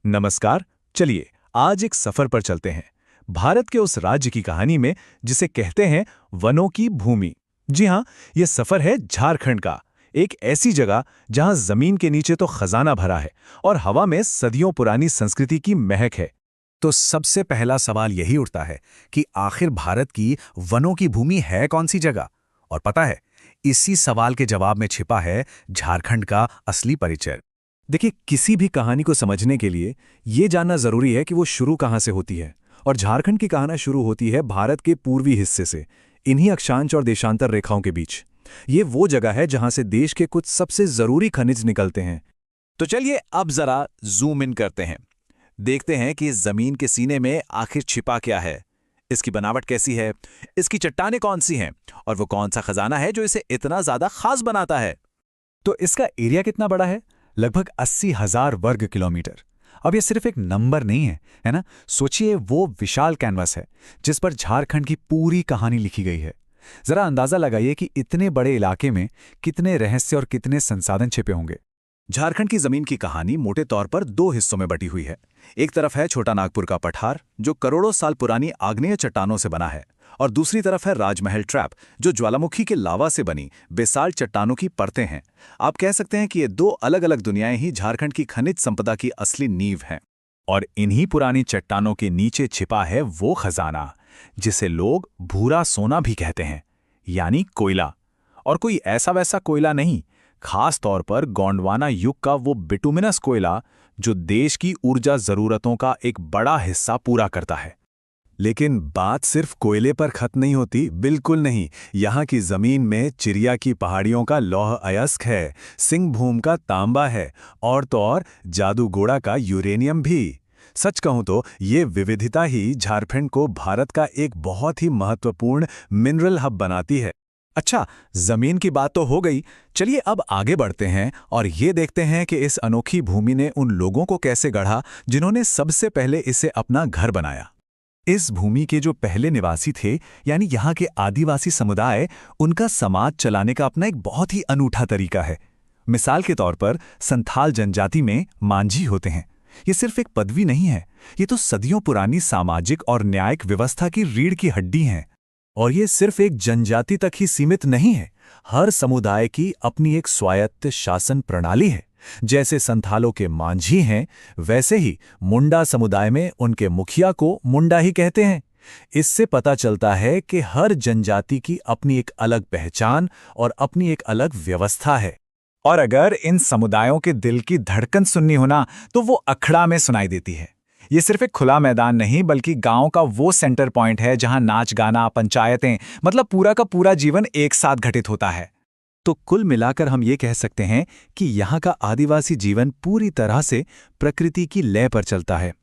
नमस्कार। चलिए आज एक सफर पर चलते हैं, भारत के उस राज्य की कहानी में जिसे कहते हैं वनों की भूमि। जी हाँ, ये सफर है झारखंड का, एक ऐसी जगह जहां जमीन के नीचे तो खजाना भरा है और हवा में सदियों पुरानी संस्कृति की महक है। तो सबसे पहला सवाल यही उठता है कि आखिर भारत की वनों की भूमि है कौन सी जगह? और पता है, इसी सवाल के जवाब में छिपा है झारखंड का असली परिचय। देखिए, किसी भी कहानी को समझने के लिए ये जानना जरूरी है कि वो शुरू कहाँ से होती है। और झारखंड की कहानी शुरू होती है भारत के पूर्वी हिस्से से, इन्हीं अक्षांश और देशांतर रेखाओं के बीच। ये वो जगह है जहां से देश के कुछ सबसे जरूरी खनिज निकलते हैं। तो चलिए अब जरा जूम इन करते हैं, देखते हैं कि इस जमीन के सीने में आखिर छिपा क्या है, इसकी बनावट कैसी है, इसकी चट्टानें कौन सी हैं और वो कौन सा खजाना है जो इसे इतना ज्यादा खास बनाता है। तो इसका एरिया कितना बड़ा है? लगभग 80,000 वर्ग किलोमीटर। अब ये सिर्फ एक नंबर नहीं है ना? सोचिए, वो विशाल कैनवस है जिस पर झारखंड की पूरी कहानी लिखी गई है। जरा अंदाजा लगाइए कि इतने बड़े इलाके में कितने रहस्य और कितने संसाधन छिपे होंगे। झारखंड की जमीन की कहानी मोटे तौर पर दो हिस्सों में बटी हुई है। एक तरफ है छोटा नागपुर का पठार, जो करोड़ों साल पुरानी आग्नेय चट्टानों से बना है, और दूसरी तरफ है राजमहल ट्रैप, जो ज्वालामुखी के लावा से बनी बेसाल्ट चट्टानों की परतें हैं। आप कह सकते हैं कि ये दो अलग अलग दुनियाएं ही झारखंड की खनिज संपदा की असली नींव हैं। और इन्हीं पुरानी चट्टानों के नीचे छिपा है वो खजाना जिसे लोग भूरा सोना भी कहते हैं, यानी कोयला। और कोई ऐसा वैसा कोयला नहीं, खास तौर पर गोंडवाना युग का वो बिटुमिनस कोयला जो देश की ऊर्जा जरूरतों का एक बड़ा हिस्सा पूरा करता है। लेकिन बात सिर्फ कोयले पर खत्म नहीं होती, बिल्कुल नहीं। यहाँ की जमीन में चिरिया की पहाड़ियों का लौह अयस्क है, सिंहभूम का तांबा है, और तो और जादूगोड़ा का यूरेनियम भी। सच कहूं तो ये विविधता ही झारखंड को भारत का एक बहुत ही महत्वपूर्ण मिनरल हब बनाती है। अच्छा, जमीन की बात तो हो गई। चलिए अब आगे बढ़ते हैं और ये देखते हैं कि इस अनोखी भूमि ने उन लोगों को कैसे गढ़ा जिन्होंने सबसे पहले इसे अपना घर बनाया। इस भूमि के जो पहले निवासी थे, यानी यहाँ के आदिवासी समुदाय, उनका समाज चलाने का अपना एक बहुत ही अनूठा तरीका है। मिसाल के तौर पर संथाल जनजाति में मांझी होते हैं। ये सिर्फ एक पदवी नहीं है, ये तो सदियों पुरानी सामाजिक और न्यायिक व्यवस्था की रीढ़ की हड्डी हैं। और ये सिर्फ एक जनजाति तक ही सीमित नहीं है, हर समुदाय की अपनी एक स्वायत्त शासन प्रणाली है। जैसे संथालों के मांझी हैं, वैसे ही मुंडा समुदाय में उनके मुखिया को मुंडा ही कहते हैं। इससे पता चलता है कि हर जनजाति की अपनी एक अलग पहचान और अपनी एक अलग व्यवस्था है। और अगर इन समुदायों के दिल की धड़कन सुननी हो ना, तो वो अखड़ा में सुनाई देती है। ये सिर्फ एक खुला मैदान नहीं, बल्कि गांव का वो सेंटर पॉइंट है जहां नाच गाना, पंचायतें, मतलब पूरा का पूरा जीवन एक साथ घटित होता है। तो कुल मिलाकर हम ये कह सकते हैं कि यहाँ का आदिवासी जीवन पूरी तरह से प्रकृति की लय पर चलता है।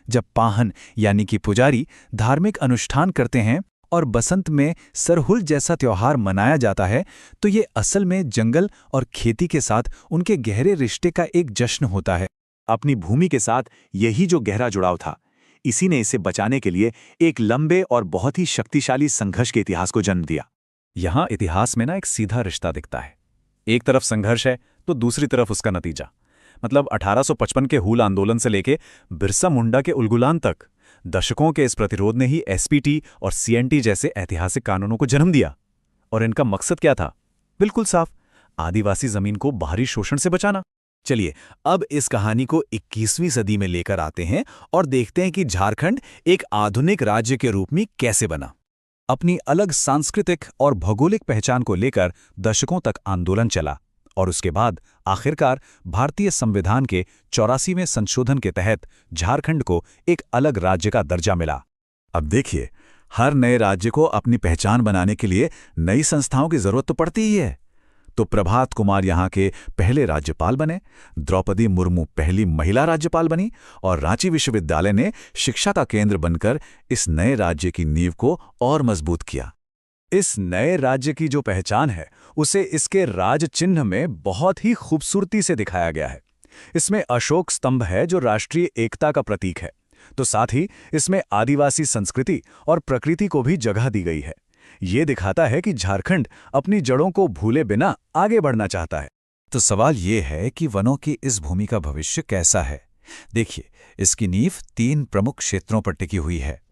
जब पाहन यानी कि पुजारी धार्मिक अनुष्ठान करते हैं और बसंत में सरहुल जैसा त्योहार मनाया जाता है, तो ये असल में जंगल और खेती के साथ उनके गहरे रिश्ते का एक जश्न होता है। अपनी भूमि के साथ यही जो गहरा जुड़ाव था, इसी ने इसे बचाने के लिए एक लंबे और बहुत ही शक्तिशाली संघर्ष के इतिहास को जन्म दिया। यहाँ इतिहास में ना एक सीधा रिश्ता दिखता है। एक तरफ संघर्ष है तो दूसरी तरफ उसका नतीजा। मतलब 1855 के हूल आंदोलन से लेके बिरसा मुंडा के उलगुलान तक दशकों के इस प्रतिरोध ने ही एसपीटी और सीएनटी जैसे ऐतिहासिक कानूनों को जन्म दिया। और इनका मकसद क्या था? बिल्कुल साफ, आदिवासी जमीन को बाहरी शोषण से बचाना। चलिए अब इस कहानी को 21वीं सदी में लेकर आते हैं और देखते हैं कि झारखंड एक आधुनिक राज्य के रूप में कैसे बना। अपनी अलग सांस्कृतिक और भौगोलिक पहचान को लेकर दशकों तक आंदोलन चला और उसके बाद आखिरकार भारतीय संविधान के 84वें संशोधन के तहत झारखंड को एक अलग राज्य का दर्जा मिला। अब देखिए, हर नए राज्य को अपनी पहचान बनाने के लिए नई संस्थाओं की जरूरत तो पड़ती ही है। तो प्रभात कुमार यहाँ के पहले राज्यपाल बने, द्रौपदी मुर्मू पहली महिला राज्यपाल बनी, और रांची विश्वविद्यालय ने शिक्षा का केंद्र बनकर इस नए राज्य की नींव को और मजबूत किया। इस नए राज्य की जो पहचान है, उसे इसके राज चिन्ह में बहुत ही खूबसूरती से दिखाया गया है। इसमें अशोक स्तंभ है जो राष्ट्रीय एकता का प्रतीक है, तो साथ ही इसमें आदिवासी संस्कृति और प्रकृति को भी जगह दी गई है। ये दिखाता है कि झारखंड अपनी जड़ों को भूले बिना आगे बढ़ना चाहता है। तो सवाल ये है कि वनों की इस भूमि का भविष्य कैसा है? देखिए, इसकी नींव 3 प्रमुख क्षेत्रों पर टिकी हुई है।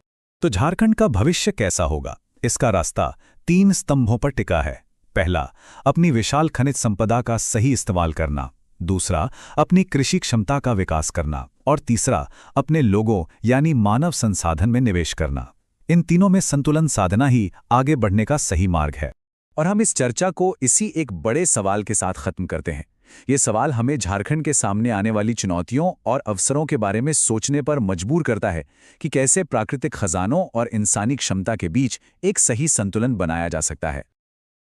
तो झारखंड का भविष्य कैसा होगा? इसका रास्ता 3 स्तंभों पर टिका है। पहला, अपनी विशाल खनिज संपदा का सही इस्तेमाल करना। दूसरा, अपनी कृषि क्षमता का विकास करना। और तीसरा, अपने लोगों यानी मानव संसाधन में निवेश करना। इन तीनों में संतुलन साधना ही आगे बढ़ने का सही मार्ग है। और हम इस चर्चा को इसी एक बड़े सवाल के साथ खत्म करते हैं। ये सवाल हमें झारखंड के सामने आने वाली चुनौतियों और अवसरों के बारे में सोचने पर मजबूर करता है कि कैसे प्राकृतिक खजानों और इंसानी क्षमता के बीच एक सही संतुलन बनाया जा सकता है।